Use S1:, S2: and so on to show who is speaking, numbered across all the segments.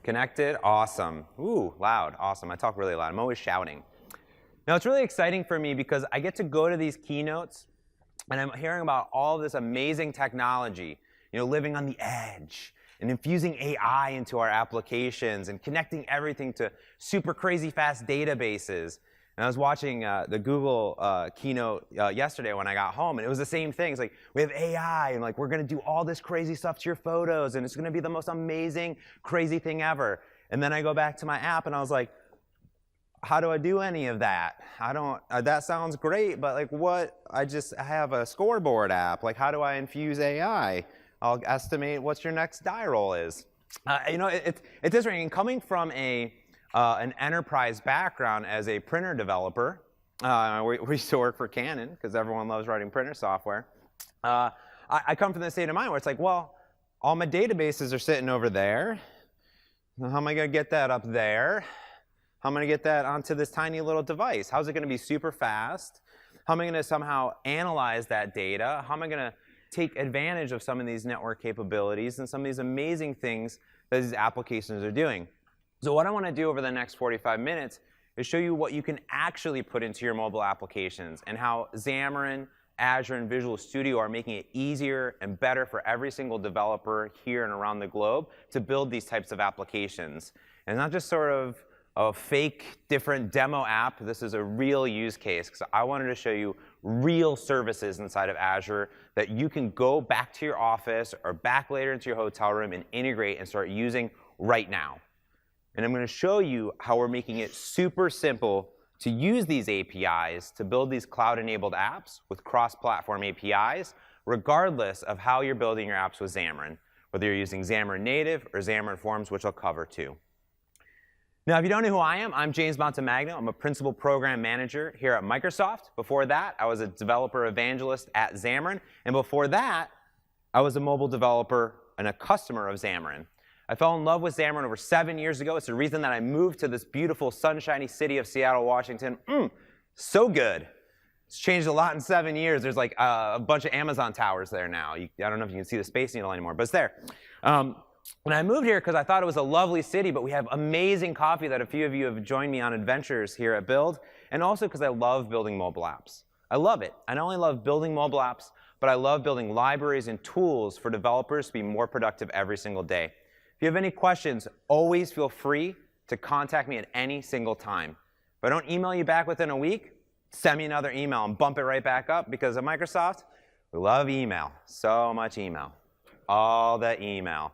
S1: Connected? Awesome. Ooh, loud. Awesome. I talk really loud. I'm always shouting. Now, it's really exciting for me because I get to go to these keynotes, and I'm hearing about all this amazing technology, living on the edge, and infusing AI into our applications, and connecting everything to super crazy fast databases. And I was watching the Google keynote yesterday when I got home, and it was the same thing. It's like, we have AI, and we're going to do all this crazy stuff to your photos, and it's going to be the most amazing, crazy thing ever. And then I go back to my app, and I was like, how do I do any of that? I don't, that sounds great, but what? I have a scoreboard app. How do I infuse AI? I'll estimate what your next die roll is. It's interesting. Coming from an enterprise background as a printer developer, we used to work for Canon because everyone loves writing printer software. I come from the state of mind where it's like, well, all my databases are sitting over there. How am I going to get that up there? How am I going to get that onto this tiny little device? How's it going to be super fast? How am I going to somehow analyze that data? How am I going to take advantage of some of these network capabilities and some of these amazing things that these applications are doing? So what I want to do over the next 45 minutes is show you what you can actually put into your mobile applications and how Xamarin, Azure, and Visual Studio are making it easier and better for every single developer here and around the globe to build these types of applications. And not just sort of a fake, different demo app. This is a real use case, because I wanted to show you real services inside of Azure that you can go back to your office or back later into your hotel room and integrate and start using right now. And I'm going to show you how we're making it super simple to use these APIs to build these cloud-enabled apps with cross-platform APIs, regardless of how you're building your apps with Xamarin, whether you're using Xamarin Native or Xamarin Forms, which I'll cover too. Now, if you don't know who I am, I'm James Montemagno. I'm a principal program manager here at Microsoft. Before that, I was a developer evangelist at Xamarin. And before that, I was a mobile developer and a customer of Xamarin. I fell in love with Xamarin over 7 years ago. It's the reason that I moved to this beautiful, sunshiny city of Seattle, Washington. So good. It's changed a lot in 7 years. There's a bunch of Amazon towers there now. I don't know if you can see the Space Needle anymore, but it's there. And I moved here because I thought it was a lovely city, but we have amazing coffee that a few of you have joined me on adventures here at Build, and also because I love building mobile apps. I love it. I not only love building mobile apps, but I love building libraries and tools for developers to be more productive every single day. If you have any questions, always feel free to contact me at any single time. If I don't email you back within a week, send me another email and bump it right back up, because at Microsoft, we love email. So much email. All the email.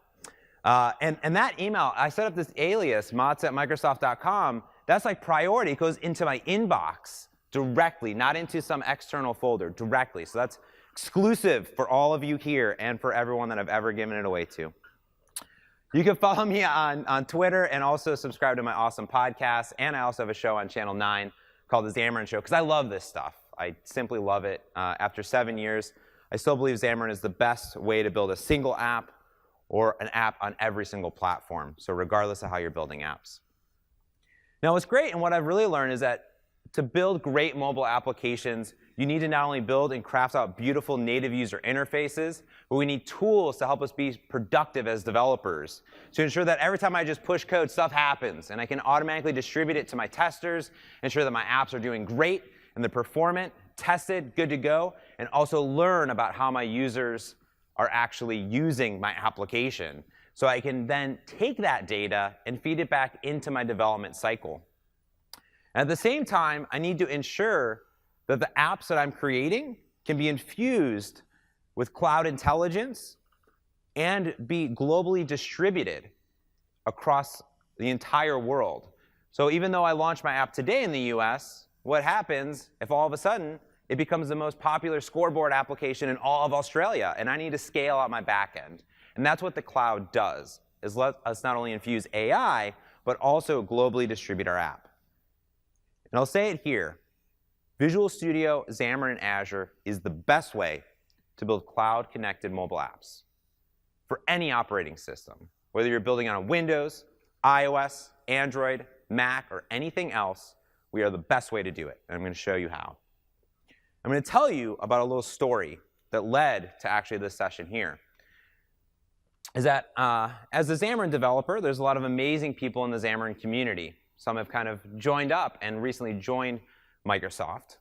S1: And that email, I set up this alias, mots@microsoft.com. That's priority. It goes into my inbox directly, not into some external folder, directly. So that's exclusive for all of you here and for everyone that I've ever given it away to. You can follow me on Twitter and also subscribe to my awesome podcast. And I also have a show on Channel 9 called The Xamarin Show, because I love this stuff. I simply love it. After 7 years, I still believe Xamarin is the best way to build a single app or an app on every single platform, so regardless of how you're building apps. Now, what's great and what I've really learned is that to build great mobile applications, you need to not only build and craft out beautiful native user interfaces, but we need tools to help us be productive as developers, to ensure that every time I just push code, stuff happens, and I can automatically distribute it to my testers, ensure that my apps are doing great and they're performant, tested, good to go, and also learn about how my users are actually using my application. So I can then take that data and feed it back into my development cycle. And at the same time, I need to ensure that the apps that I'm creating can be infused with cloud intelligence and be globally distributed across the entire world. So even though I launch my app today in the US, what happens if all of a sudden it becomes the most popular scoreboard application in all of Australia, and I need to scale out my backend? And that's what the cloud does, is let us not only infuse AI, but also globally distribute our app. And I'll say it here. Visual Studio, Xamarin, and Azure is the best way to build cloud-connected mobile apps for any operating system. Whether you're building on Windows, iOS, Android, Mac, or anything else, we are the best way to do it. And I'm going to show you how. I'm going to tell you about a little story that led to actually this session here. is that as a Xamarin developer, there's a lot of amazing people in the Xamarin community. Some have kind of joined up and recently joined Microsoft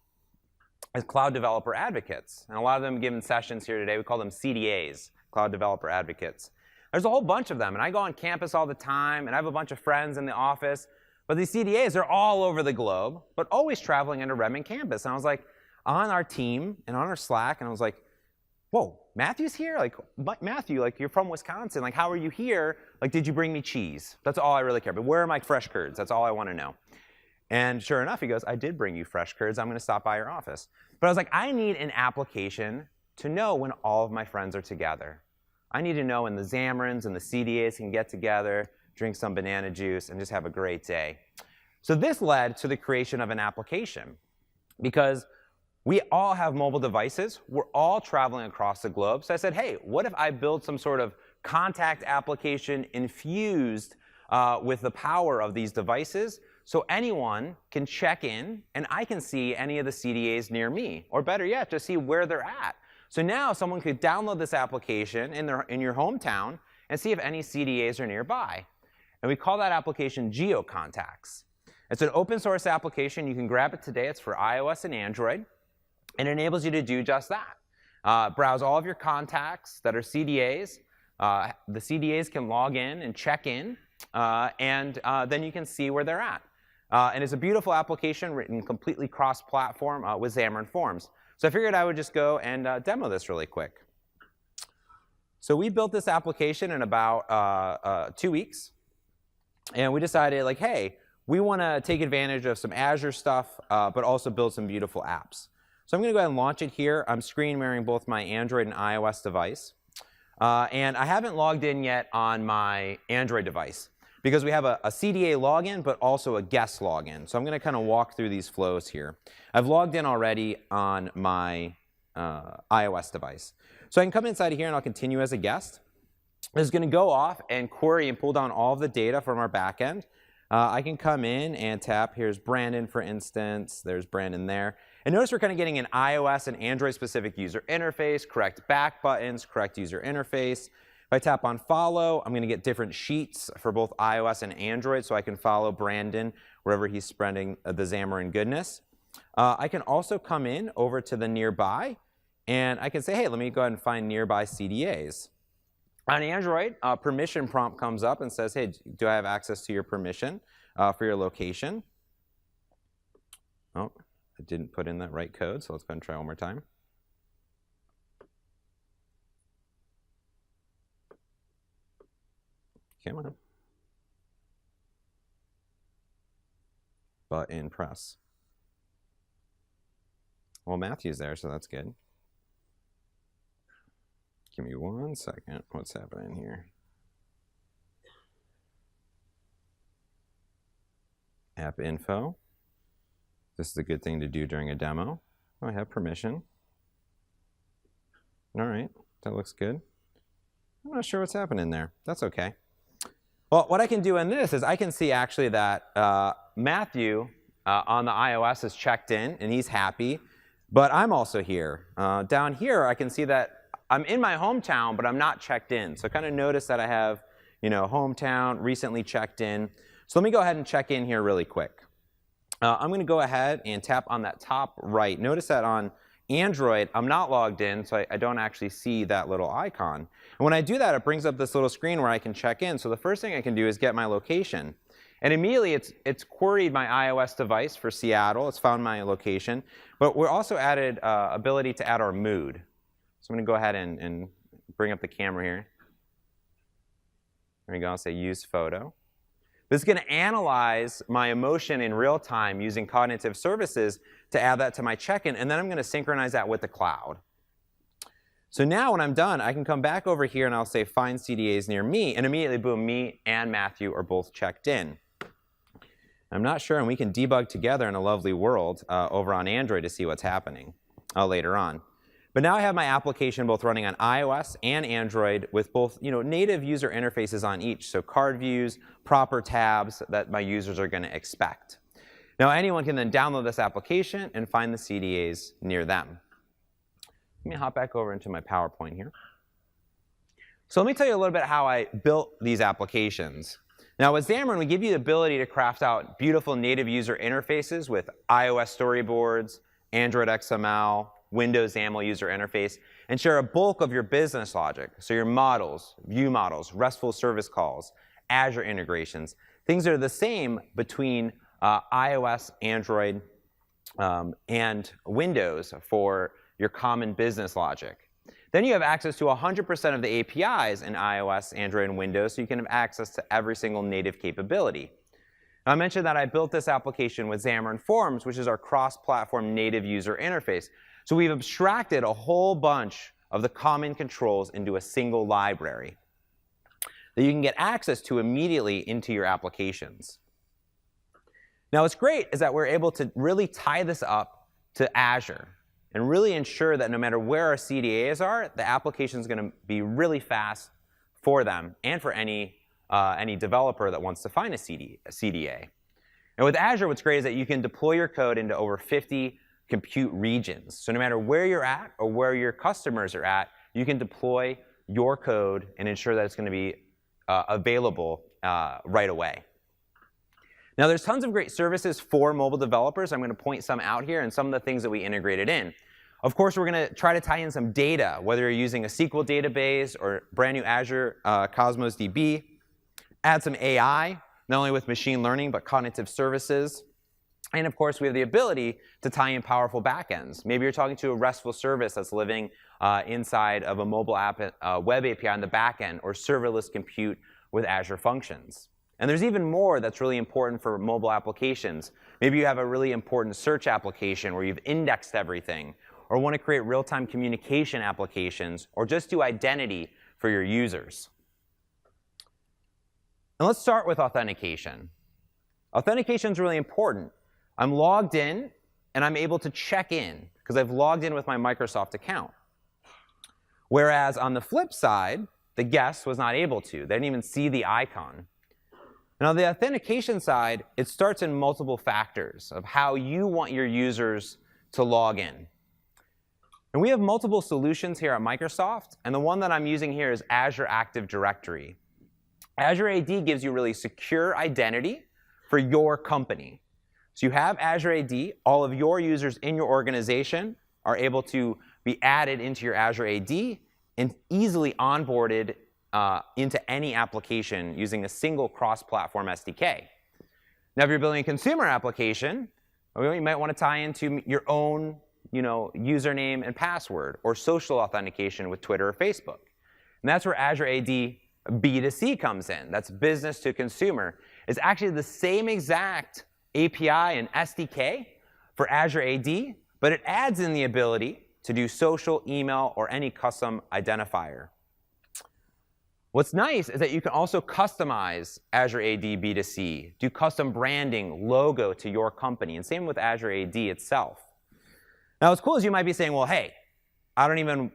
S1: as cloud developer advocates. And a lot of them given sessions here today. We call them CDAs, cloud developer advocates. There's a whole bunch of them. And I go on campus all the time, and I have a bunch of friends in the office. But these CDAs are all over the globe, but always traveling into Redmond campus. And I was like, on our team and on our Slack, and I was like, whoa, Matthew's here? Like, Matthew, like, you're from Wisconsin. Like, how are you here? Like, did you bring me cheese? That's all I really care about. Where are my fresh curds? That's all I want to know. And sure enough, he goes, I did bring you fresh curds. I'm going to stop by your office. But I was like, I need an application to know when all of my friends are together. I need to know when the Xamarins and the CDAs can get together, drink some banana juice, and just have a great day. So this led to the creation of an application. Because we all have mobile devices. We're all traveling across the globe. So I said, hey, what if I build some sort of contact application infused with the power of these devices, so anyone can check in and I can see any of the CDAs near me, or better yet, just see where they're at. So now someone could download this application in your hometown and see if any CDAs are nearby. And we call that application GeoContacts. It's an open source application. You can grab it today. It's for iOS and Android. And it enables you to do just that. Browse all of your contacts that are CDAs. The CDAs can log in and check in, and then you can see where they're at. And it's a beautiful application written completely cross-platform with Xamarin Forms. So I figured I would just go and demo this really quick. So we built this application in about 2 weeks. And we decided, like, hey, we want to take advantage of some Azure stuff, but also build some beautiful apps. So I'm going to go ahead and launch it here. I'm screen mirroring both my Android and iOS device. And I haven't logged in yet on my Android device, because we have a CDA login, but also a guest login. So I'm going to kind of walk through these flows here. I've logged in already on my iOS device. So I can come inside of here, and I'll continue as a guest. It's going to go off and query and pull down all of the data from our backend. I can come in and tap. Here's Brandon, for instance. There's Brandon there. And notice we're kind of getting an iOS and Android-specific user interface, correct back buttons, correct user interface. If I tap on follow, I'm going to get different sheets for both iOS and Android, so I can follow Brandon wherever he's spreading the Xamarin goodness. I can also come in over to the nearby, and I can say, hey, let me go ahead and find nearby CDAs. On Android, permission prompt comes up and says, hey, do I have access to your permission for your location? Oh, I didn't put in that right code, so let's go ahead and try one more time. Come on. Button press. Well, Matthew's there, so that's good. Give me 1 second. What's happening here? App info. This is a good thing to do during a demo. Oh, I have permission. All right, that looks good. I'm not sure what's happening there. That's okay. Well, what I can do in this is I can see actually that Matthew on the iOS is checked in, and he's happy. But I'm also here. Down here, I can see that I'm in my hometown, but I'm not checked in. So kind of notice that I have, hometown, recently checked in. So let me go ahead and check in here really quick. I'm going to go ahead and tap on that top right. Notice that on Android, I'm not logged in, so I don't actually see that little icon. And when I do that, it brings up this little screen where I can check in. So the first thing I can do is get my location. And immediately, it's queried my iOS device for Seattle. It's found my location. But we're also added ability to add our mood. So I'm going to go ahead and bring up the camera here. There we go. I'll say use photo. This is going to analyze my emotion in real time using cognitive services to add that to my check-in. And then I'm going to synchronize that with the cloud. So now when I'm done, I can come back over here and I'll say find CDAs near me. And immediately, boom, me and Matthew are both checked in. I'm not sure, and we can debug together in a lovely world over on Android to see what's happening later on. But now I have my application both running on iOS and Android with both native user interfaces on each, so card views, proper tabs that my users are going to expect. Now anyone can then download this application and find the CDAs near them. Let me hop back over into my PowerPoint here. So let me tell you a little bit how I built these applications. Now with Xamarin, we give you the ability to craft out beautiful native user interfaces with iOS storyboards, Android XML, Windows YAML user interface, and share a bulk of your business logic. So your models, view models, RESTful service calls, Azure integrations, things that are the same between iOS, Android, and Windows for your common business logic. Then you have access to 100% of the APIs in iOS, Android, and Windows, so you can have access to every single native capability. Now, I mentioned that I built this application with Xamarin Forms, which is our cross-platform native user interface. So we've abstracted a whole bunch of the common controls into a single library that you can get access to immediately into your applications. Now, what's great is that we're able to really tie this up to Azure and really ensure that no matter where our CDAs are, the application is going to be really fast for them and for any developer that wants to find a CDA. And with Azure, what's great is that you can deploy your code into over 50 compute regions. So no matter where you're at or where your customers are at, you can deploy your code and ensure that it's going to be available right away. Now, there's tons of great services for mobile developers. I'm going to point some out here and some of the things that we integrated in. Of course, we're going to try to tie in some data, whether you're using a SQL database or brand new Azure Cosmos DB. Add some AI, not only with machine learning, but cognitive services. And of course, we have the ability to tie in powerful backends. Maybe you're talking to a RESTful service that's living inside of a mobile app, web API on the backend, or serverless compute with Azure Functions. And there's even more that's really important for mobile applications. Maybe you have a really important search application where you've indexed everything, or want to create real-time communication applications, or just do identity for your users. And let's start with authentication. Authentication is really important. I'm logged in, and I'm able to check in, because I've logged in with my Microsoft account. Whereas on the flip side, the guest was not able to. They didn't even see the icon. And on the authentication side, it starts in multiple factors of how you want your users to log in. And we have multiple solutions here at Microsoft, and the one that I'm using here is Azure Active Directory. Azure AD gives you really secure identity for your company. So you have Azure AD, all of your users in your organization are able to be added into your Azure AD and easily onboarded into any application using a single cross-platform SDK. Now, if you're building a consumer application, you might want to tie into your own username and password, or social authentication with Twitter or Facebook. And that's where Azure AD B2C comes in. That's business to consumer. It's actually the same exact API and SDK for Azure AD, but it adds in the ability to do social, email, or any custom identifier. What's nice is that you can also customize Azure AD B2C, do custom branding, logo to your company, and same with Azure AD itself. Now, what's cool is you might be saying, well, hey, I don't even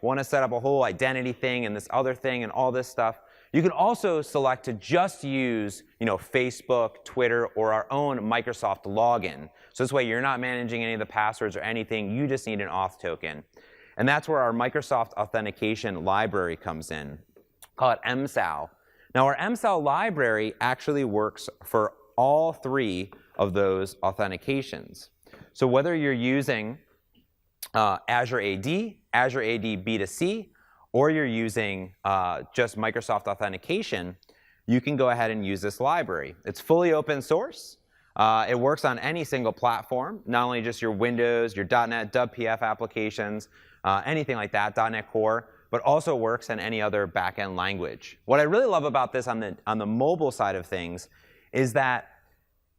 S1: want to set up a whole identity thing and this other thing and all this stuff. You can also select to just use Facebook, Twitter, or our own Microsoft login. So this way, you're not managing any of the passwords or anything. You just need an auth token. And that's where our Microsoft Authentication library comes in. Call it MSAL. Now, our MSAL library actually works for all three of those authentications. So whether you're using Azure AD, Azure AD B2C, or you're using just Microsoft Authentication, you can go ahead and use this library. It's fully open source. It works on any single platform, not only just your Windows, your .NET, WPF applications, anything like that, .NET Core, but also works in any other backend language. What I really love about this on the mobile side of things is that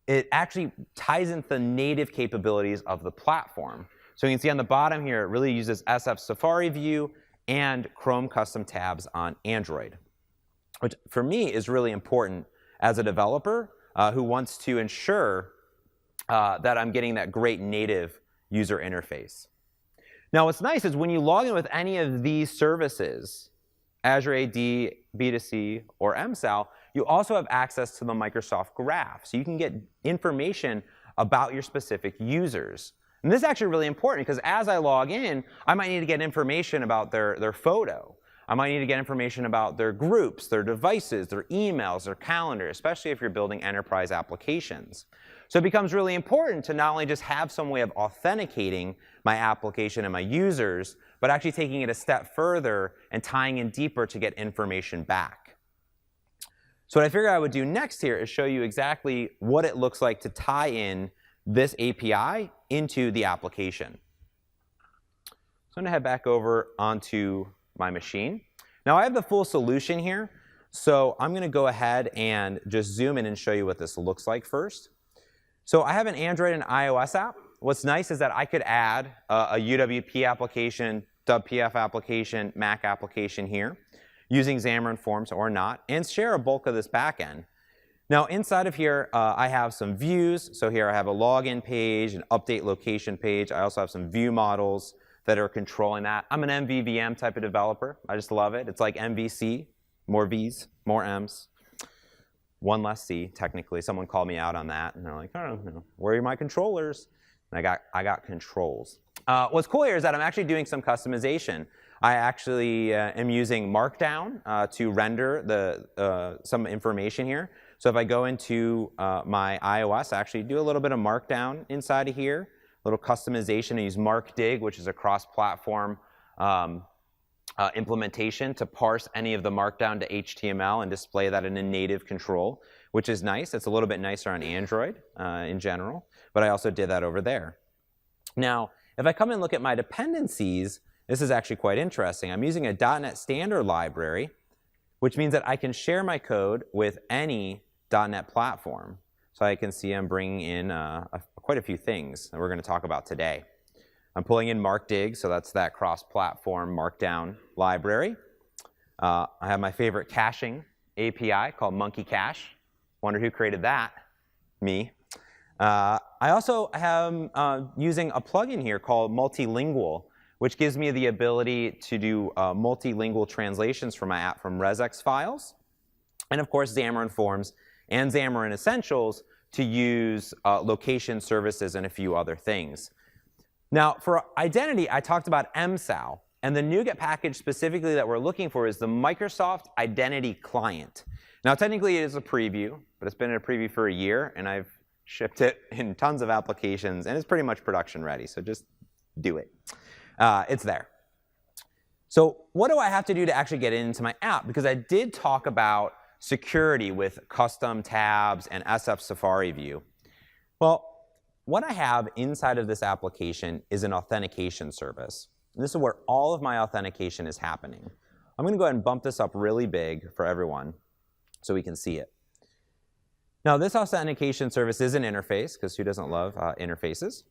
S1: it actually ties into the native capabilities of the platform. So you can see on the bottom here, it really uses SF Safari View and Chrome custom tabs on Android, which for me is really important as a developer who wants to ensure that I'm getting that great native user interface. Now, what's nice is when you log in with any of these services, Azure AD, B2C, or MSAL, you also have access to the Microsoft Graph. So you can get information about your specific users. And this is actually really important because as I log in, I might need to get information about their photo. I might need to get information about their groups, their devices, their emails, their calendar, especially if you're building enterprise applications. So it becomes really important to not only just have some way of authenticating my application and my users, but actually taking it a step further and tying in deeper to get information back. So what I figured I would do next here is show you exactly what it looks like to tie in this API into the application. So I'm going to head back over onto my machine. Now I have the full solution here, so I'm going to go ahead and just zoom in and show you what this looks like first. So I have an Android and iOS app. What's nice is that I could add a UWP application, WPF application, Mac application here, using Xamarin Forms or not, and share a bulk of this backend. Now inside of here, I have some views. So here I have a login page, an update location page. I also have some view models that are controlling that. I'm an MVVM type of developer. I just love it. It's like MVC, more V's, more M's, one less C, technically. Someone called me out on that, and they're like, oh, where are my controllers? And I got controls. What's cool here is that I'm actually doing some customization. I actually am using Markdown to render some information here. So if I go into my iOS, I actually do a little bit of Markdown inside of here, a little customization. I use MarkDig, which is a cross-platform implementation to parse any of the Markdown to HTML and display that in a native control, which is nice. It's a little bit nicer on Android in general, but I also did that over there. Now, if I come and look at my dependencies, this is actually quite interesting. I'm using a .NET Standard library, which means that I can share my code with any .NET platform. So I can see I'm bringing in quite a few things that we're going to talk about today. I'm pulling in MarkDig, so that's that cross-platform Markdown library. I have my favorite caching API called Monkey Cache. Wonder who created that? Me. I also am using a plugin here called Multilingual, which gives me the ability to do multilingual translations for my app from regex files. And of course, Xamarin Forms and Xamarin Essentials to use location services and a few other things. Now, for identity, I talked about MSAL. And the NuGet package specifically that we're looking for is the Microsoft Identity Client. Now, technically, it is a preview, but it's been in a preview for a year, and I've shipped it in tons of applications, and it's pretty much production ready. So just do it. It's there. So what do I have to do to actually get into my app? Because I did talk about security with custom tabs and SF Safari View. Well, what I have inside of this application is an authentication service. And this is where all of my authentication is happening. I'm going to go ahead and bump this up really big for everyone so we can see it. Now, this authentication service is an interface, because who doesn't love interfaces?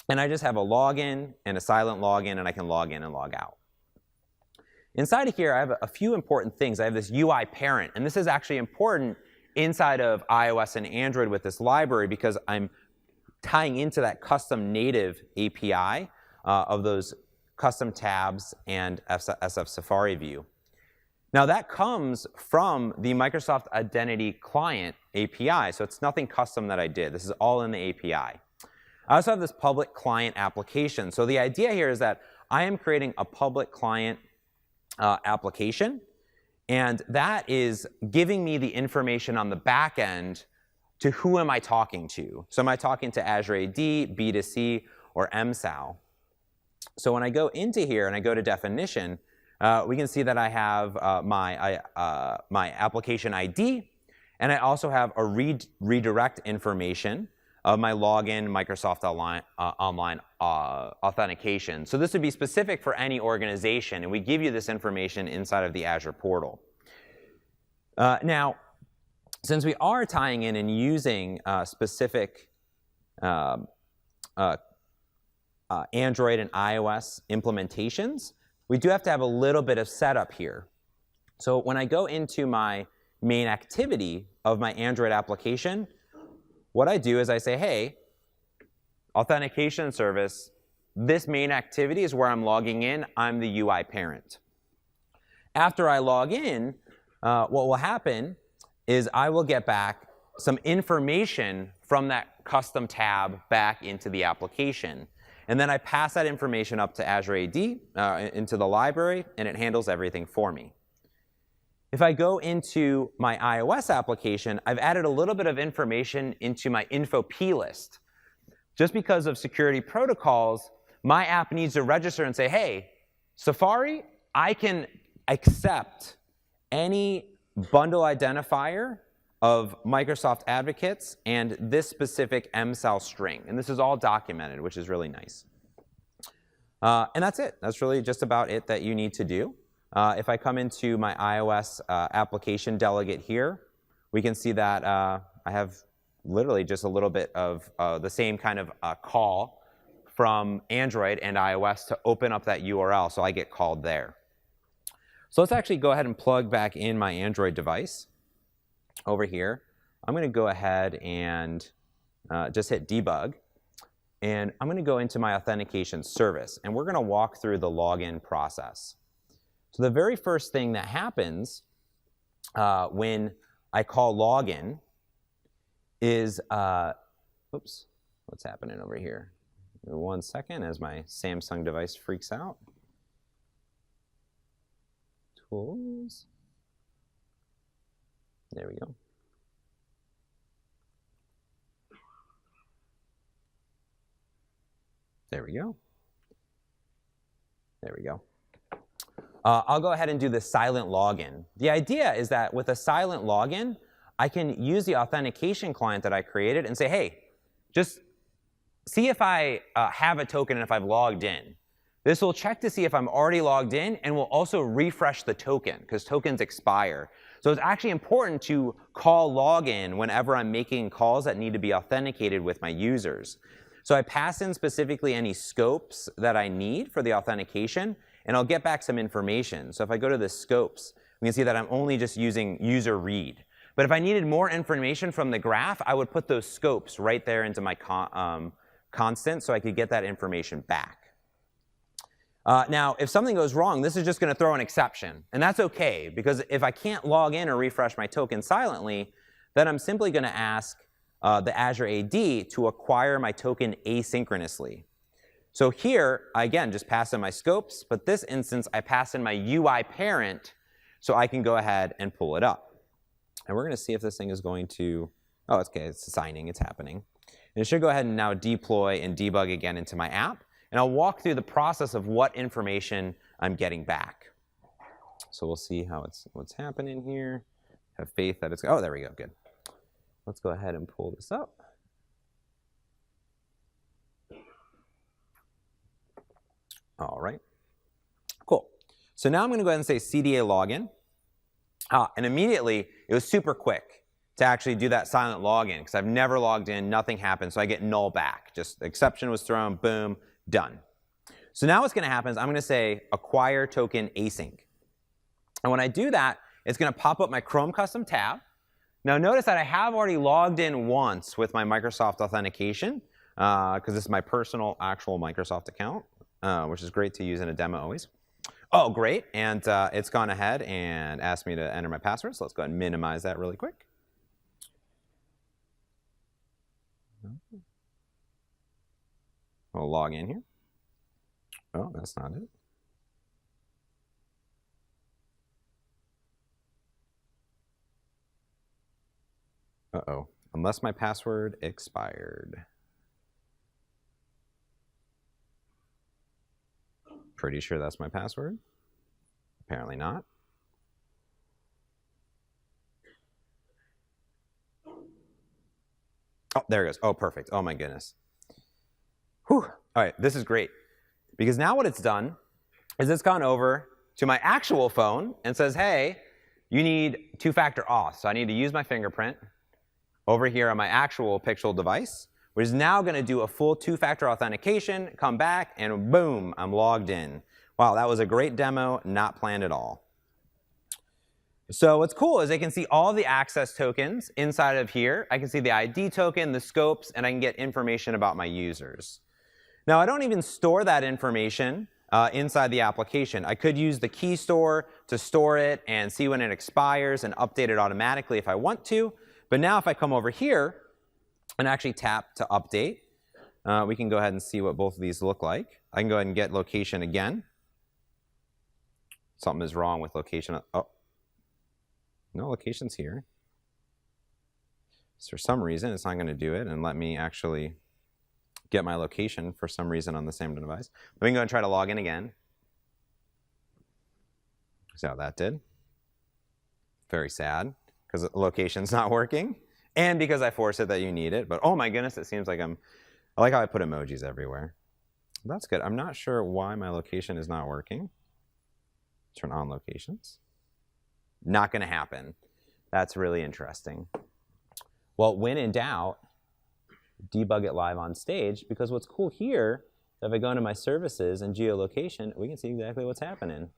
S1: And I just have a login and a silent login, and I can log in and log out. Inside of here, I have a few important things. I have this UI parent, and this is actually important inside of iOS and Android with this library because I'm tying into that custom native API of those custom tabs and SF Safari View. Now that comes from the Microsoft Identity Client API, so it's nothing custom that I did. This is all in the API. I also have this public client application. So the idea here is that I am creating a public client application, and that is giving me the information on the back end to who am I talking to. So am I talking to Azure AD, B2C, or MSAL? So when I go into here and I go to definition, we can see that I have my application ID, and I also have a redirect information of my login, Microsoft Online authentication. So this would be specific for any organization, and we give you this information inside of the Azure portal. Now, since we are tying in and using specific Android and iOS implementations, we do have to have a little bit of setup here. So when I go into my main activity of my Android application, what I do is I say, hey, authentication service, this main activity is where I'm logging in. I'm the UI parent. After I log in, what will happen is I will get back some information from that custom tab back into the application. And then I pass that information up to Azure AD into the library, and it handles everything for me. If I go into my iOS application, I've added a little bit of information into my info P list. Just because of security protocols, my app needs to register and say, hey, Safari, I can accept any bundle identifier of Microsoft advocates and this specific MSAL string. And this is all documented, which is really nice. And that's it. That's really just about it that you need to do. If I come into my iOS application delegate here, we can see that I have literally just a little bit of the same kind of call from Android and iOS to open up that URL, so I get called there. So let's actually go ahead and plug back in my Android device over here. I'm going to go ahead and just hit debug. And I'm going to go into my authentication service. And we're going to walk through the login process. So the very first thing that happens when I call login is, oops, what's happening over here? Give me 1 second as my Samsung device freaks out. Tools. There we go. There we go. There we go. I'll go ahead and do the silent login. The idea is that with a silent login, I can use the authentication client that I created and say, hey, just see if I have a token and if I've logged in. This will check to see if I'm already logged in and will also refresh the token because tokens expire. So it's actually important to call login whenever I'm making calls that need to be authenticated with my users. So I pass in specifically any scopes that I need for the authentication, and I'll get back some information. So if I go to the scopes, we can see that I'm only just using user read. But if I needed more information from the graph, I would put those scopes right there into my constant so I could get that information back. Now, if something goes wrong, this is just going to throw an exception. And that's OK, because if I can't log in or refresh my token silently, then I'm simply going to ask the Azure AD to acquire my token asynchronously. So here, I again just pass in my scopes, but this instance, I pass in my UI parent so I can go ahead and pull it up. And we're going to see if this thing is going to, oh, it's okay, it's signing, it's happening. And it should go ahead and now deploy and debug again into my app. And I'll walk through the process of what information I'm getting back. So we'll see how what's happening here. Have faith that it's, oh, there we go, good. Let's go ahead and pull this up. All right, cool. So now I'm going to go ahead and say CDA login. And immediately, it was super quick to actually do that silent login because I've never logged in, nothing happened, so I get null back. Just exception was thrown, boom, done. So now what's going to happen is I'm going to say acquire token async. And when I do that, it's going to pop up my Chrome custom tab. Now notice that I have already logged in once with my Microsoft authentication because this is my personal actual Microsoft account, which is great to use in a demo always. Oh, great. And it's gone ahead and asked me to enter my password. So let's go ahead and minimize that really quick. We'll log in here. Oh, that's not it. Uh-oh. Unless my password expired. Pretty sure that's my password. Apparently not. Oh, there it goes. Oh, perfect. Oh, my goodness. Whew. All right, this is great. Because now what it's done is it's gone over to my actual phone and says, hey, you need two-factor auth. So I need to use my fingerprint over here on my actual Pixel device, which is now going to do a full two-factor authentication, come back, and boom, I'm logged in. Wow, that was a great demo, not planned at all. So what's cool is I can see all the access tokens inside of here. I can see the ID token, the scopes, and I can get information about my users. Now, I don't even store that information inside the application. I could use the key store to store it and see when it expires and update it automatically if I want to. But now if I come over here and actually tap to update, we can go ahead and see what both of these look like. I can go ahead and get location again. Something is wrong with location. Oh, no, location's here. So for some reason, it's not going to do it and let me actually get my location for some reason on the same device. Let me go and try to log in again. See how that did. Very sad, because the location's not working, and because I forced it that you need it. But oh my goodness, it seems like I like how I put emojis everywhere. That's good. I'm not sure why my location is not working. Turn on locations. Not going to happen. That's really interesting. Well, when in doubt, debug it live on stage, because what's cool here, if I go into my services and geolocation, we can see exactly what's happening.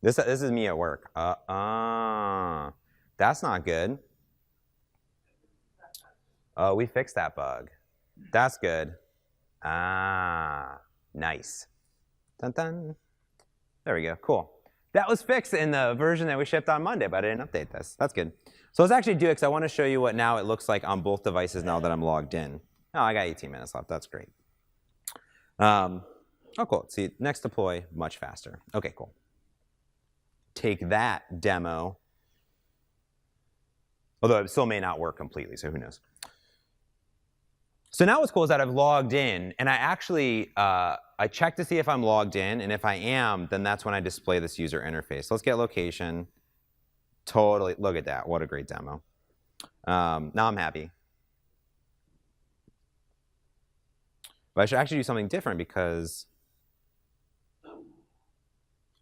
S1: This is me at work. That's not good. Oh, we fixed that bug. That's good. Nice. Dun dun. There we go. Cool. That was fixed in the version that we shipped on Monday, but I didn't update this. That's good. So let's actually do it, because I want to show you what now it looks like on both devices now that I'm logged in. Oh, I got 18 minutes left. That's great. Oh, cool. See, next deploy, much faster. OK, cool. Take that demo. Although it still may not work completely, so who knows. So now what's cool is that I've logged in, and I actually I check to see if I'm logged in, and if I am, then that's when I display this user interface. So let's get location. Totally, look at that. What a great demo. Now I'm happy. But I should actually do something different, because,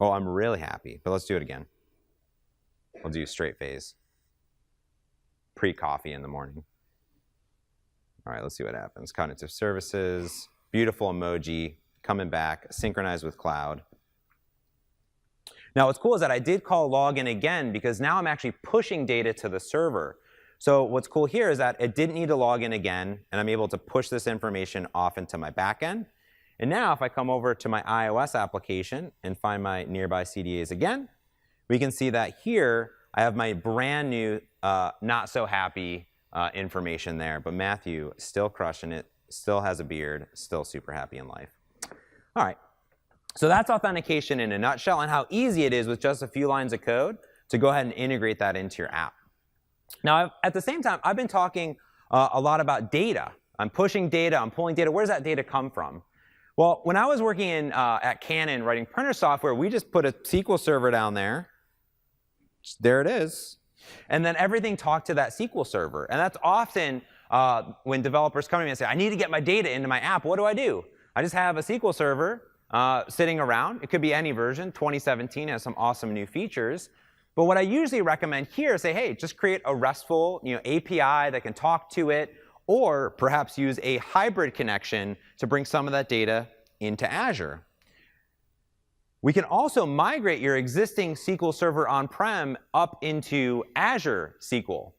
S1: oh, I'm really happy. But let's do it again. We'll do straight phase. Pre-coffee in the morning. All right, let's see what happens. Cognitive services, beautiful emoji, coming back, synchronized with cloud. Now, what's cool is that I did call login again, because now I'm actually pushing data to the server. So what's cool here is that it didn't need to log in again, and I'm able to push this information off into my backend. And now if I come over to my iOS application and find my nearby CDAs again, we can see that here I have my brand new, not so happy information there. But Matthew, still crushing it, still has a beard, still super happy in life. All right. So that's authentication in a nutshell, and how easy it is with just a few lines of code to go ahead and integrate that into your app. Now, at the same time, I've been talking a lot about data. I'm pushing data, I'm pulling data. Where does that data come from? Well, when I was working at Canon writing printer software, we just put a SQL server down there. There it is. And then everything talked to that SQL server. And that's often when developers come to me and say, I need to get my data into my app. What do? I just have a SQL server sitting around. It could be any version. 2017 has some awesome new features. But what I usually recommend here is say, hey, just create a RESTful API that can talk to it, or perhaps use a hybrid connection to bring some of that data into Azure. We can also migrate your existing SQL server on-prem up into Azure SQL.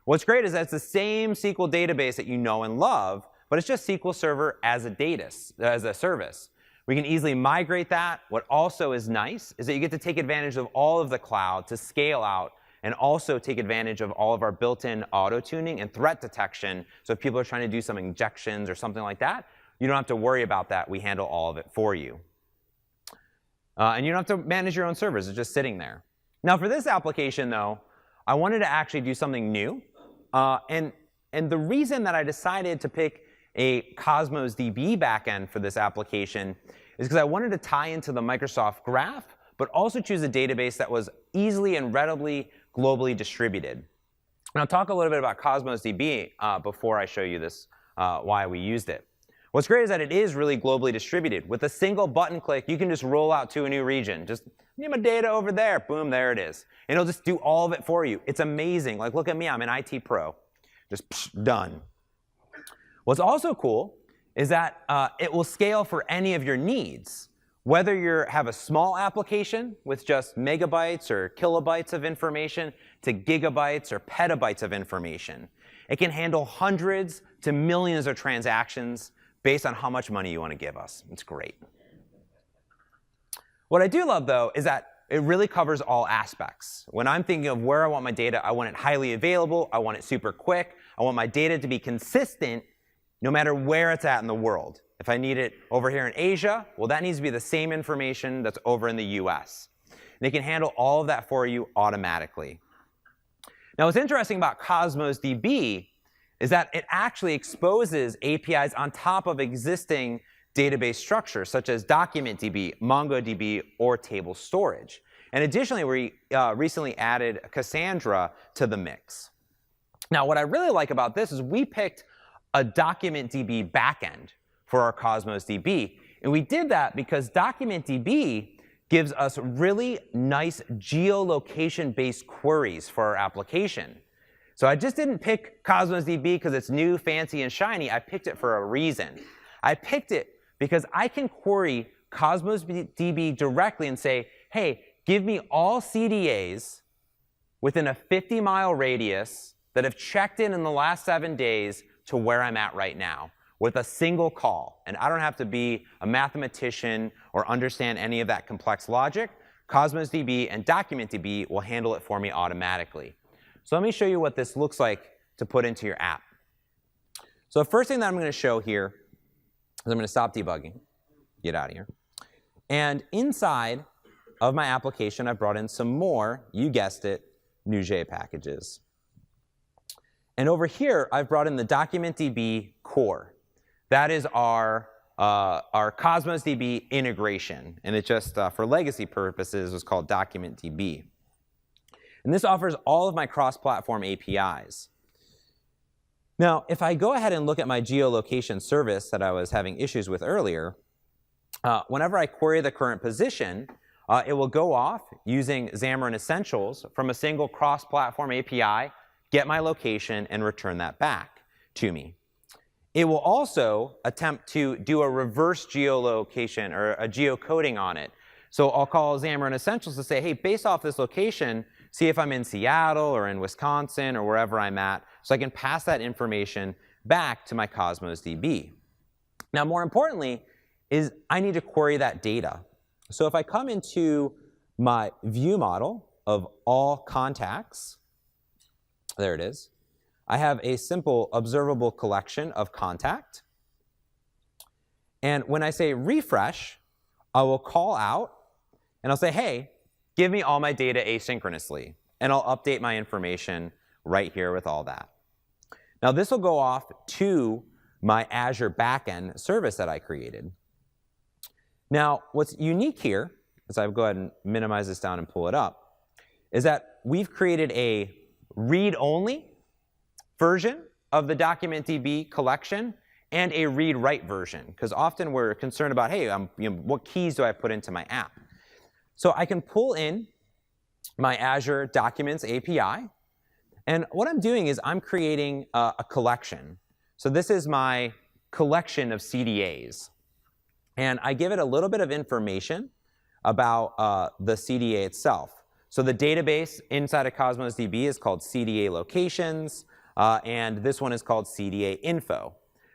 S1: What's great is that it's the same SQL database that you know and love, but it's just SQL Server as a service. We can easily migrate that. What also is nice is that you get to take advantage of all of the cloud to scale out, and also take advantage of all of our built-in auto-tuning and threat detection. So if people are trying to do some injections or something like that, you don't have to worry about that. We handle all of it for you. And you don't have to manage your own servers. It's just sitting there. Now, for this application, though, I wanted to actually do something new. And the reason that I decided to pick a Cosmos DB backend for this application is because I wanted to tie into the Microsoft Graph, but also choose a database that was easily and readily globally distributed. And I'll talk a little bit about Cosmos DB before I show you this, why we used it. What's great is that it is really globally distributed. With a single button click, you can just roll out to a new region. Just need my data over there. Boom, there it is. And it'll just do all of it for you. It's amazing. Like, look at me. I'm an IT pro. Just done. What's also cool is that it will scale for any of your needs. Whether you have a small application with just megabytes or kilobytes of information to gigabytes or petabytes of information, it can handle hundreds to millions of transactions based on how much money you want to give us. It's great. What I do love, though, is that it really covers all aspects. When I'm thinking of where I want my data, I want it highly available, I want it super quick, I want my data to be consistent no matter where it's at in the world. If I need it over here in Asia, well, that needs to be the same information that's over in the US. And it can handle all of that for you automatically. Now, what's interesting about Cosmos DB is that it actually exposes APIs on top of existing database structures, such as DocumentDB, MongoDB, or table storage. And additionally, we recently added Cassandra to the mix. Now, what I really like about this is we picked a DocumentDB backend for our Cosmos DB. And we did that because DocumentDB gives us really nice geolocation-based queries for our application. So I just didn't pick Cosmos DB because it's new, fancy, and shiny. I picked it for a reason. I picked it because I can query Cosmos DB directly and say, hey, give me all CDAs within a 50-mile radius that have checked in the last 7 days to where I'm at right now with a single call. And I don't have to be a mathematician or understand any of that complex logic. Cosmos DB and DocumentDB will handle it for me automatically. So let me show you what this looks like to put into your app. So the first thing that I'm going to show here is I'm going to stop debugging, get out of here. And inside of my application, I've brought in some more, you guessed it, Nuget packages. And over here, I've brought in the DocumentDB core. That is our Cosmos DB integration. And it just, for legacy purposes, was called DocumentDB. And this offers all of my cross-platform APIs. Now, if I go ahead and look at my geolocation service that I was having issues with earlier, whenever I query the current position, it will go off using Xamarin Essentials from a single cross-platform API, get my location, and return that back to me. It will also attempt to do a reverse geolocation or a geocoding on it. So I'll call Xamarin Essentials to say, hey, based off this location, see if I'm in Seattle or in Wisconsin or wherever I'm at, so I can pass that information back to my Cosmos DB. Now, more importantly, is I need to query that data. So if I come into my view model of all contacts, there it is, I have a simple observable collection of contact. And when I say refresh, I will call out and I'll say, hey, give me all my data asynchronously. And I'll update my information right here with all that. Now, this will go off to my Azure backend service that I created. Now, what's unique here, as I go ahead and minimize this down and pull it up, is that we've created a read-only version of the DocumentDB collection and a read-write version, because often we're concerned about, hey, what keys do I put into my app? So I can pull in my Azure Documents API, and what I'm doing is I'm creating a collection. So this is my collection of CDAs, and I give it a little bit of information about the CDA itself. So the database inside of Cosmos DB is called CDA Locations, and this one is called CDA Info.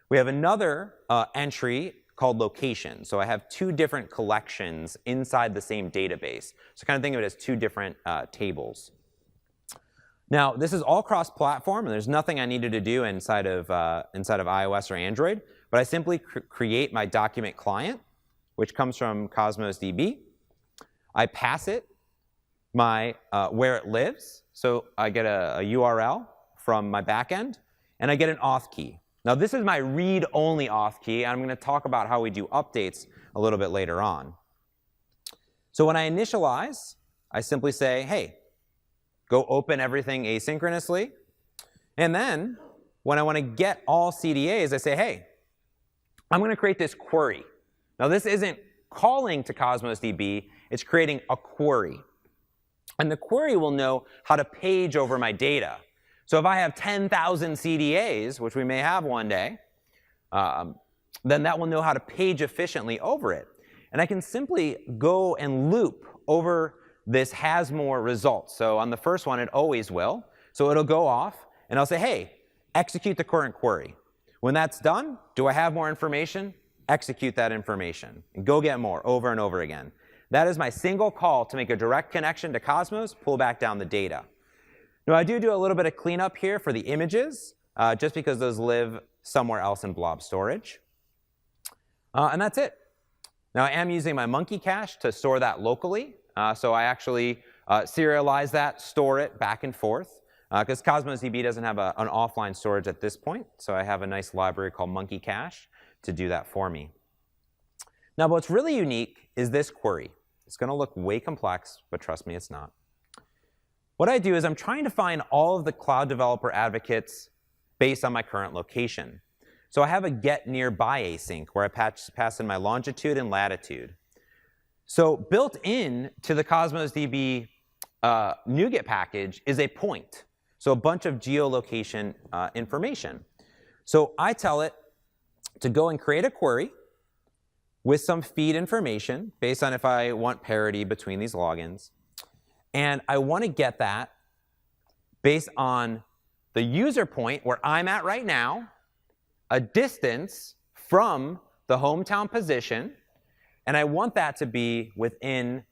S1: We have another entry called Location. So I have two different collections inside the same database. So kind of think of it as two different tables. Now, this is all cross-platform, and there's nothing I needed to do inside of iOS or Android. But I simply create my document client, which comes from Cosmos DB. I pass it my where it lives. So I get a URL from my backend, and I get an auth key. Now, this is my read-only auth key, and I'm going to talk about how we do updates a little bit later on. So when I initialize, I simply say, hey, go open everything asynchronously. And then when I want to get all CDAs, I say, hey, I'm going to create this query. Now, this isn't calling to Cosmos DB. It's creating a query. And the query will know how to page over my data. So if I have 10,000 CDAs, which we may have one day, then that will know how to page efficiently over it. And I can simply go and loop over this has more results. So on the first one, it always will. So it'll go off, and I'll say, hey, execute the current query. When that's done, do I have more information? Execute that information. And go get more over and over again. That is my single call to make a direct connection to Cosmos, pull back down the data. Now, I do a little bit of cleanup here for the images, just because those live somewhere else in blob storage. And that's it. Now, I am using my monkey cache to store that locally. So I actually serialize that, store it back and forth, because Cosmos DB doesn't have an offline storage at this point. So I have a nice library called monkey cache to do that for me. Now, what's really unique is this query. It's going to look way complex, but trust me, it's not. What I do is I'm trying to find all of the cloud developer advocates based on my current location. So I have a get nearby async where I pass in my longitude and latitude. So built in to the Cosmos DB NuGet package is a point. So a bunch of geolocation information. So I tell it to go and create a query with some feed information based on if I want parity between these logins. And I want to get that based on the user point where I'm at right now, a distance from the hometown position, and I want that to be within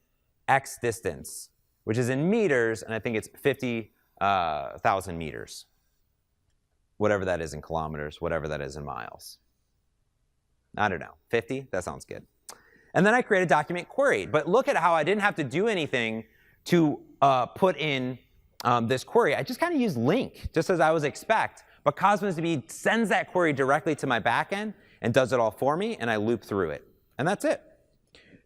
S1: X distance, which is in meters, and I think it's 50,000 meters. Whatever that is in kilometers, whatever that is in miles. I don't know, 50? That sounds good. And then I create a document query. But look at how I didn't have to do anything to put in this query. I just kind of used link, just as I would expect. But Cosmos DB sends that query directly to my backend and does it all for me, and I loop through it. And that's it.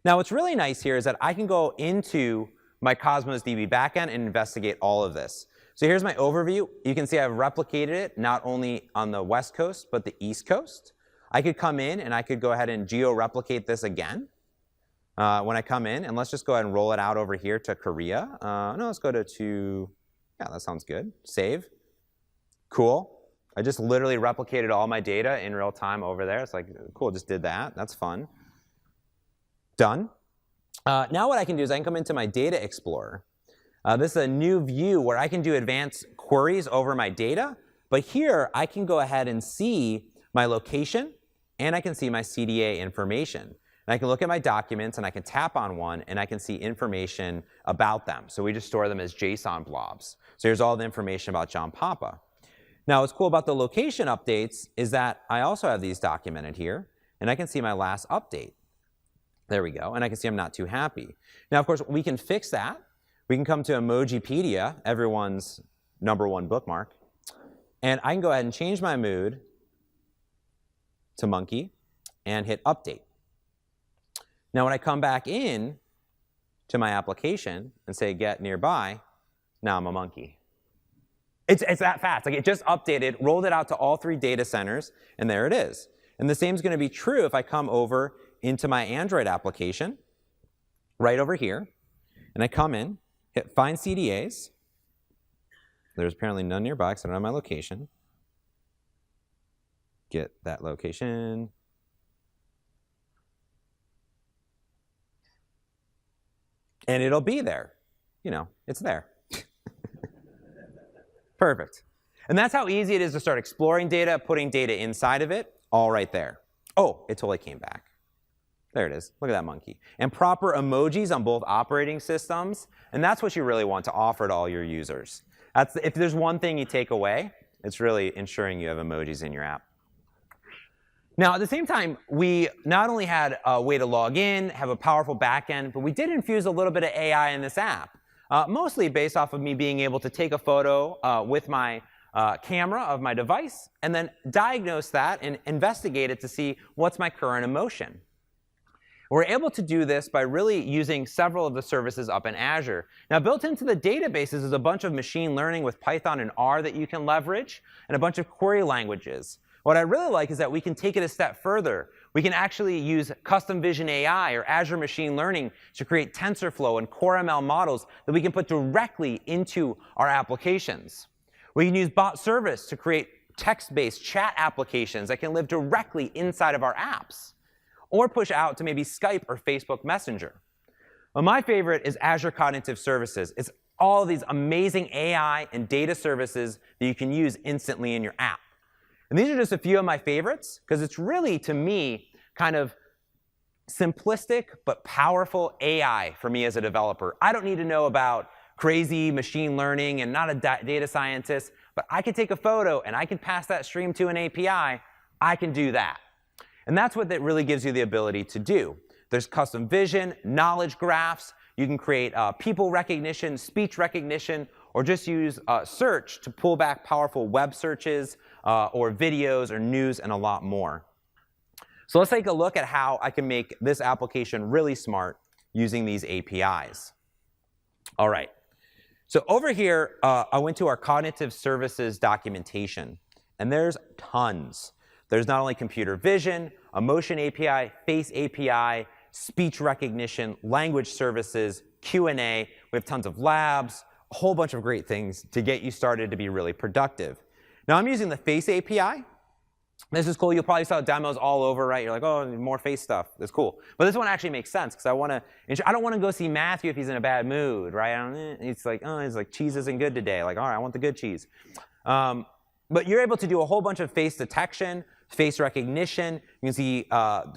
S1: Now, what's really nice here is that I can go into my Cosmos DB backend and investigate all of this. So here's my overview. You can see I've replicated it not only on the West Coast, but the East Coast. I could come in and I could go ahead and geo-replicate this again when I come in. And let's just go ahead and roll it out over here to Korea. No, let's go to, yeah, that sounds good. Save. Cool. I just literally replicated all my data in real time over there. It's like, cool, just did that. That's fun. Done. Now what I can do is I can come into my Data Explorer. This is a new view where I can do advanced queries over my data. But here, I can go ahead and see my location, and I can see my CDA information. And I can look at my documents, and I can tap on one, and I can see information about them. So we just store them as JSON blobs. So here's all the information about John Papa. Now, what's cool about the location updates is that I also have these documented here, and I can see my last update. There we go, and I can see I'm not too happy. Now, of course, we can fix that. We can come to Emojipedia, everyone's #1 bookmark, and I can go ahead and change my mood to monkey and hit update. Now, when I come back in to my application and say get nearby, now I'm a monkey. It's that fast. Like, it just updated, rolled it out to all 3 data centers, and there it is. And the same is going to be true if I come over into my Android application, right over here, and I come in, hit Find CDAs. There's apparently none nearby because I don't have my location. Get that location. And it'll be there. You know, it's there. Perfect. And that's how easy it is to start exploring data, putting data inside of it, all right there. Oh, it totally came back. There it is. Look at that monkey. And proper emojis on both operating systems. And that's what you really want to offer to all your users. If there's one thing you take away, it's really ensuring you have emojis in your app. Now, at the same time, we not only had a way to log in, have a powerful backend, but we did infuse a little bit of AI in this app, mostly based off of me being able to take a photo with my camera of my device and then diagnose that and investigate it to see what's my current emotion. We're able to do this by really using several of the services up in Azure. Now, built into the databases is a bunch of machine learning with Python and R that you can leverage, and a bunch of query languages. What I really like is that we can take it a step further. We can actually use custom vision AI or Azure machine learning to create TensorFlow and Core ML models that we can put directly into our applications. We can use bot service to create text-based chat applications that can live directly inside of our apps, or push out to maybe Skype or Facebook Messenger. Well, my favorite is Azure Cognitive Services. It's all of these amazing AI and data services that you can use instantly in your app. And these are just a few of my favorites, because it's really, to me, kind of simplistic but powerful AI for me as a developer. I don't need to know about crazy machine learning and not a data scientist, but I can take a photo and I can pass that stream to an API. I can do that. And that's what that really gives you the ability to do. There's custom vision, knowledge graphs. You can create people recognition, speech recognition, or just use search to pull back powerful web searches or videos or news and a lot more. So let's take a look at how I can make this application really smart using these APIs. All right. So over here, I went to our cognitive services documentation, and there's tons. There's not only computer vision, emotion API, face API, speech recognition, language services, Q&A. We have tons of labs, a whole bunch of great things to get you started to be really productive. Now I'm using the face API. This is cool. You'll probably saw demos all over, right? You're like, oh, more face stuff. That's cool. But this one actually makes sense because I don't want to go see Matthew if he's in a bad mood, right? It's like, oh, it's like cheese isn't good today. Like, all right, I want the good cheese. But you're able to do a whole bunch of face detection, face recognition. You can see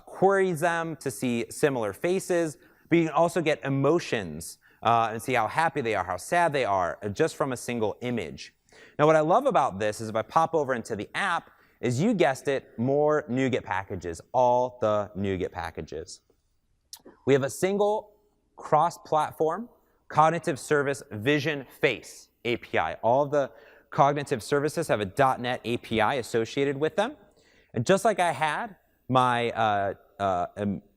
S1: queries them to see similar faces. But you can also get emotions and see how happy they are, how sad they are, just from a single image. Now, what I love about this is if I pop over into the app, is you guessed it, more NuGet packages, all the NuGet packages. We have a single cross-platform cognitive service vision face API. All of the cognitive services have a .NET API associated with them. And just like I had my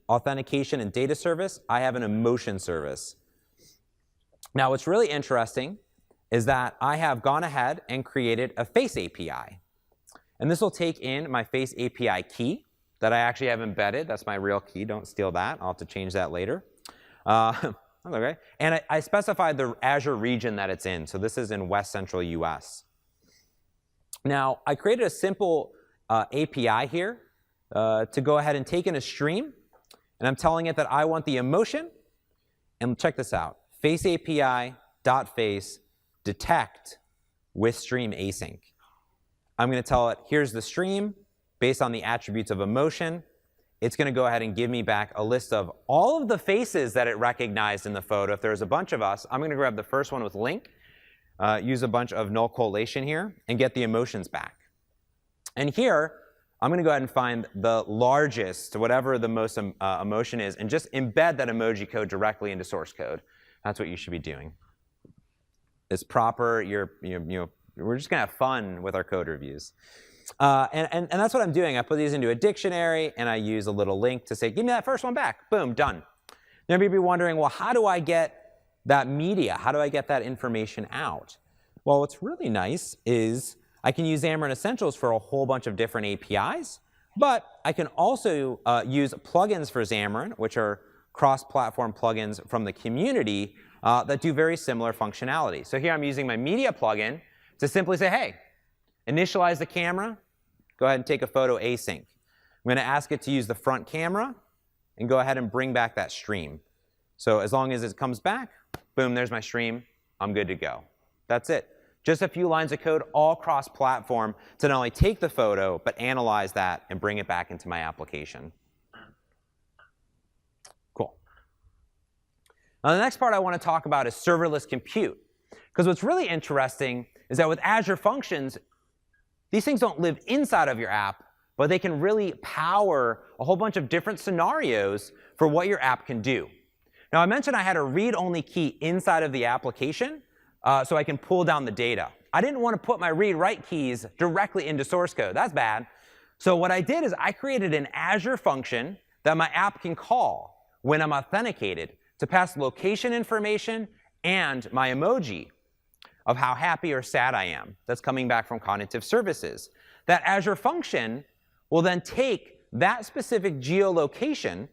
S1: authentication and data service, I have an emotion service. Now, what's really interesting is that I have gone ahead and created a face API. And this will take in my face API key that I actually have embedded. That's my real key. Don't steal that. I'll have to change that later. Okay. And I specified the Azure region that it's in. So this is in West Central US. Now, I created a simple API here to go ahead and take in a stream. And I'm telling it that I want the emotion. And check this out. Face API .face detect with stream async. I'm going to tell it, here's the stream based on the attributes of emotion. It's going to go ahead and give me back a list of all of the faces that it recognized in the photo. If there's a bunch of us, I'm going to grab the first one with link, use a bunch of null collation here, and get the emotions back. And here, I'm going to go ahead and find the largest, whatever the most emotion is, and just embed that emoji code directly into source code. That's what you should be doing. It's proper. We're just going to have fun with our code reviews. And that's what I'm doing. I put these into a dictionary, and I use a little link to say, give me that first one back. Boom, done. Now, you'll be wondering, well, how do I get that media? How do I get that information out? Well, what's really nice is I can use Xamarin Essentials for a whole bunch of different APIs, but I can also use plugins for Xamarin, which are cross-platform plugins from the community that do very similar functionality. So here I'm using my media plugin to simply say, hey, initialize the camera, go ahead and take a photo async. I'm going to ask it to use the front camera and go ahead and bring back that stream. So as long as it comes back, boom, there's my stream. I'm good to go. That's it. Just a few lines of code, all cross-platform, to not only take the photo, but analyze that and bring it back into my application. Cool. Now, the next part I want to talk about is serverless compute. Because what's really interesting is that with Azure Functions, these things don't live inside of your app, but they can really power a whole bunch of different scenarios for what your app can do. Now, I mentioned I had a read-only key inside of the application so I can pull down the data. I didn't want to put my read-write keys directly into source code. That's bad. So what I did is I created an Azure function that my app can call when I'm authenticated to pass location information and my emoji of how happy or sad I am. That's coming back from cognitive services. That Azure function will then take that specific geolocation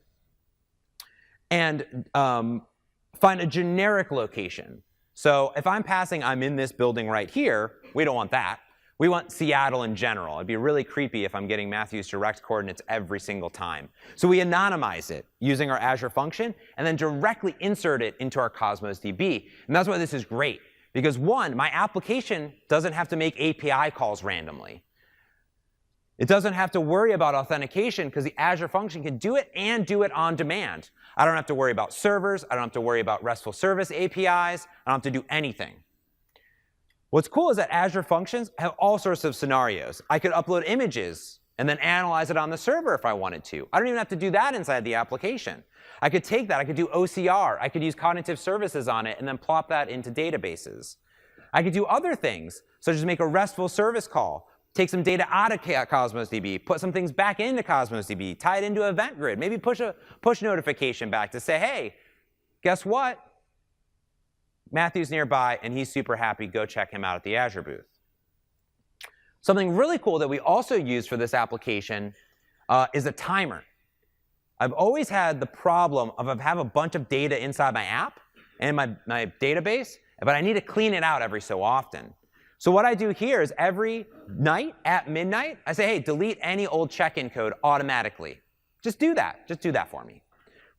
S1: and find a generic location. So if I'm passing, I'm in this building right here, we don't want that. We want Seattle in general. It'd be really creepy if I'm getting Matthew's direct coordinates every single time. So we anonymize it using our Azure function and then directly insert it into our Cosmos DB. And that's why this is great. Because one, my application doesn't have to make API calls randomly. It doesn't have to worry about authentication because the Azure function can do it and do it on demand. I don't have to worry about servers. I don't have to worry about RESTful service APIs. I don't have to do anything. What's cool is that Azure Functions have all sorts of scenarios. I could upload images and then analyze it on the server if I wanted to. I don't even have to do that inside the application. I could take that. I could do OCR. I could use cognitive services on it and then plop that into databases. I could do other things, such as make a RESTful service call, take some data out of Cosmos DB, put some things back into Cosmos DB, tie it into Event Grid, maybe push a push notification back to say, hey, guess what? Matthew's nearby, and he's super happy. Go check him out at the Azure booth. Something really cool that we also use for this application is a timer. I've always had the problem of I have a bunch of data inside my app and my database, but I need to clean it out every so often. So what I do here is every night at midnight, I say, hey, delete any old check-in code automatically. Just do that. Just do that for me.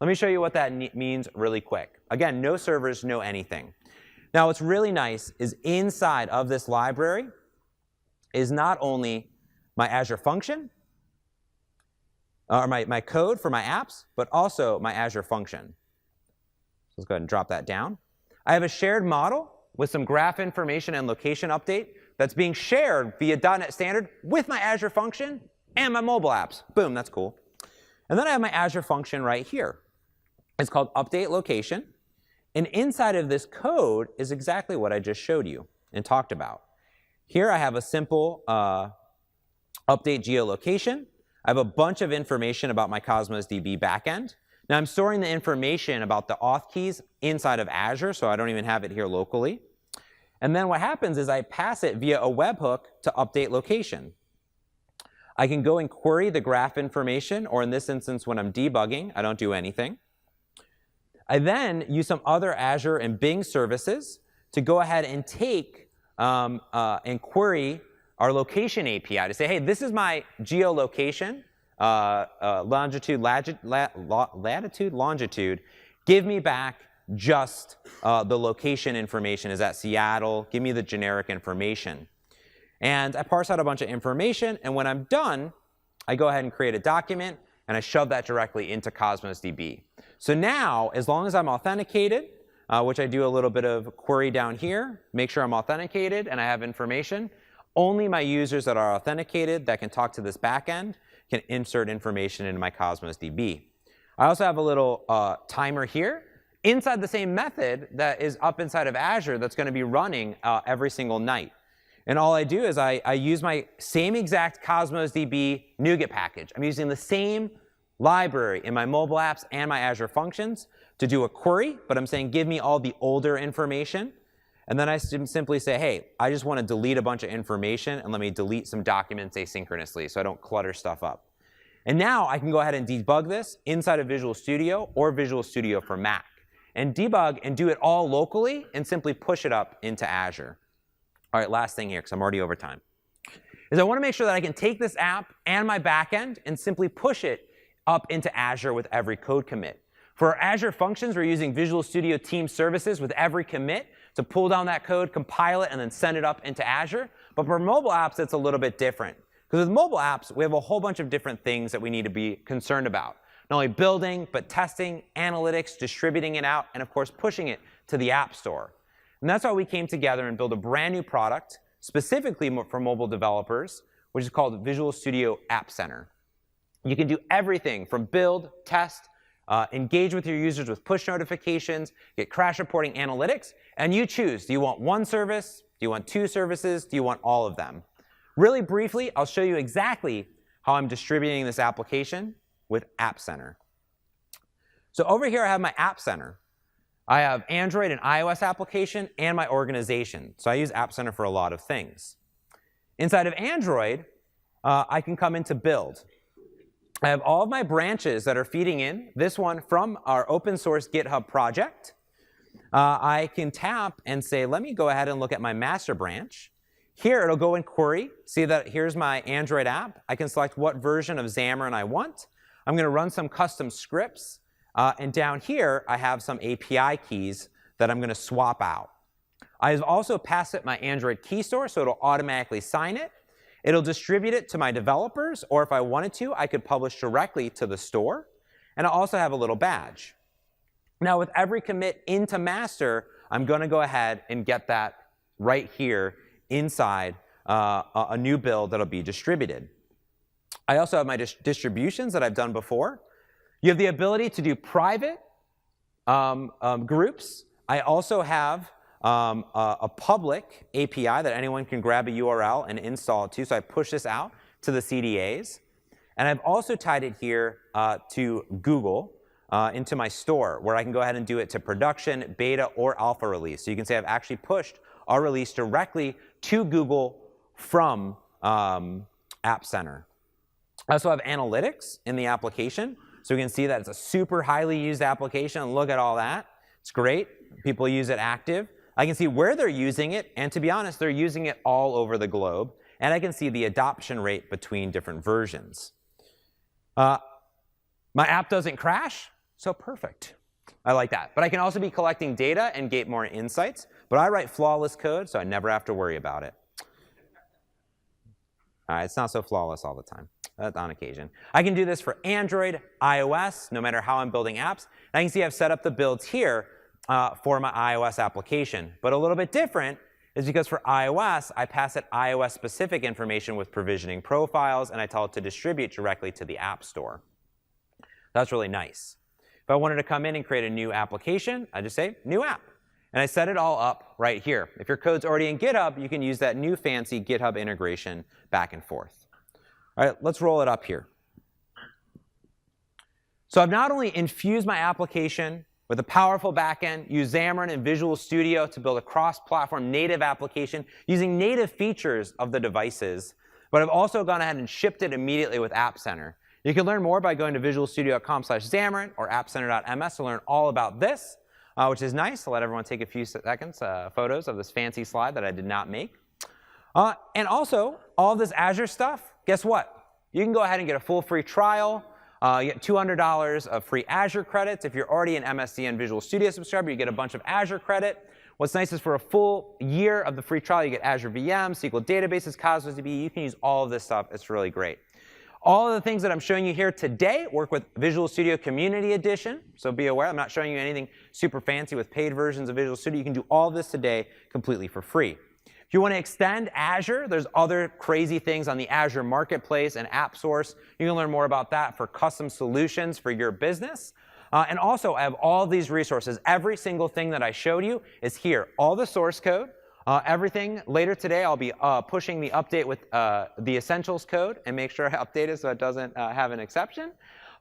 S1: Let me show you what that means really quick. Again, no servers, no anything. Now, what's really nice is inside of this library is not only my Azure function, or my code for my apps, but also my Azure function. So let's go ahead and drop that down. I have a shared model with some graph information and location update that's being shared via .NET Standard with my Azure function and my mobile apps. Boom, that's cool. And then I have my Azure function right here. It's called update location. And inside of this code is exactly what I just showed you and talked about. Here I have a simple update geolocation. I have a bunch of information about my Cosmos DB backend. Now I'm storing the information about the auth keys inside of Azure, so I don't even have it here locally. And then what happens is I pass it via a webhook to update location. I can go and query the graph information, or in this instance when I'm debugging, I don't do anything. I then use some other Azure and Bing services to go ahead and take and query our location API to say, hey, this is my geolocation, latitude, longitude. Give me back just the location information. Is that Seattle? Give me the generic information. And I parse out a bunch of information, and when I'm done, I go ahead and create a document, and I shove that directly into Cosmos DB. So now, as long as I'm authenticated, which I do a little bit of query down here, make sure I'm authenticated and I have information, only my users that are authenticated that can talk to this backend can insert information into my Cosmos DB. I also have a little timer here inside the same method that is up inside of Azure that's going to be running every single night. And all I do is I use my same exact Cosmos DB NuGet package. I'm using the same library in my mobile apps and my Azure functions to do a query, but I'm saying give me all the older information. And then I simply say, hey, I just want to delete a bunch of information, and let me delete some documents asynchronously so I don't clutter stuff up. And now I can go ahead and debug this inside of Visual Studio or Visual Studio for Mac, and debug and do it all locally and simply push it up into Azure. All right, last thing here, because I'm already over time, is I want to make sure that I can take this app and my backend and simply push it up into Azure with every code commit. For our Azure functions, we're using Visual Studio Team Services with every commit to pull down that code, compile it, and then send it up into Azure. But for mobile apps, it's a little bit different. Because with mobile apps, we have a whole bunch of different things that we need to be concerned about. Not only building, but testing, analytics, distributing it out, and of course, pushing it to the App Store. And that's why we came together and built a brand new product, specifically for mobile developers, which is called Visual Studio App Center. You can do everything from build, test, engage with your users with push notifications, get crash reporting analytics, and you choose. Do you want one service? Do you want two services? Do you want all of them? Really briefly, I'll show you exactly how I'm distributing this application with App Center. So over here, I have my App Center. I have Android and iOS application and my organization. So I use App Center for a lot of things. Inside of Android, I can come into Build. I have all of my branches that are feeding in, this one from our open source GitHub project. I can tap and say, let me go ahead and look at my master branch. Here, it'll go and query, see that here's my Android app. I can select what version of Xamarin I want. I'm going to run some custom scripts. And down here, I have some API keys that I'm going to swap out. I've also passed it my Android key store, so it'll automatically sign it. It'll distribute it to my developers, or if I wanted to, I could publish directly to the store. And I'll also have a little badge. Now, with every commit into master, I'm going to go ahead and get that right here inside a new build that'll be distributed. I also have my distributions that I've done before. You have the ability to do private groups. I also have a public API that anyone can grab a URL and install it to. So I push this out to the CDAs. And I've also tied it here to Google into my store, where I can go ahead and do it to production, beta, or alpha release. So you can say I've actually pushed our release directly to Google from App Center. I also have analytics in the application. So we can see that it's a super highly used application. Look at all that. It's great. People use it active. I can see where they're using it. And to be honest, they're using it all over the globe. And I can see the adoption rate between different versions. My app doesn't crash, so perfect. I like that. But I can also be collecting data and get more insights. But I write flawless code, so I never have to worry about it. It's not so flawless all the time. On occasion. I can do this for Android, iOS, no matter how I'm building apps. And I can see I've set up the builds here for my iOS application. But a little bit different is because for iOS, I pass it iOS-specific information with provisioning profiles, and I tell it to distribute directly to the App Store. That's really nice. If I wanted to come in and create a new application, I just say, new app. And I set it all up right here. If your code's already in GitHub, you can use that new fancy GitHub integration back and forth. All right, let's roll it up here. So I've not only infused my application with a powerful backend, used Xamarin and Visual Studio to build a cross-platform native application using native features of the devices, but I've also gone ahead and shipped it immediately with App Center. You can learn more by going to visualstudio.com/Xamarin or appcenter.ms to learn all about this, which is nice. I'll let everyone take a few seconds, photos of this fancy slide that I did not make. And also, all of this Azure stuff, guess what? You can go ahead and get a full free trial. You get $200 of free Azure credits. If you're already an MSC and Visual Studio subscriber, you get a bunch of Azure credit. What's nice is for a full year of the free trial, you get Azure VM, SQL databases, Cosmos DB. You can use all of this stuff. It's really great. All of the things that I'm showing you here today work with Visual Studio Community Edition. So be aware, I'm not showing you anything super fancy with paid versions of Visual Studio. You can do all of this today completely for free. If you want to extend Azure, there's other crazy things on the Azure Marketplace and App Source. You can learn more about that for custom solutions for your business. And also, I have all these resources. Every single thing that I showed you is here. All the source code, everything. Later today, I'll be pushing the update with the Essentials code and make sure I update it so it doesn't have an exception.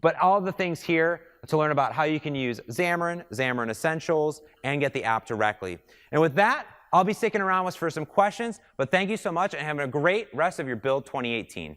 S1: But all the things here to learn about how you can use Xamarin, Xamarin Essentials, and get the app directly. And with that, I'll be sticking around for some questions, but thank you so much and have a great rest of your Build 2018.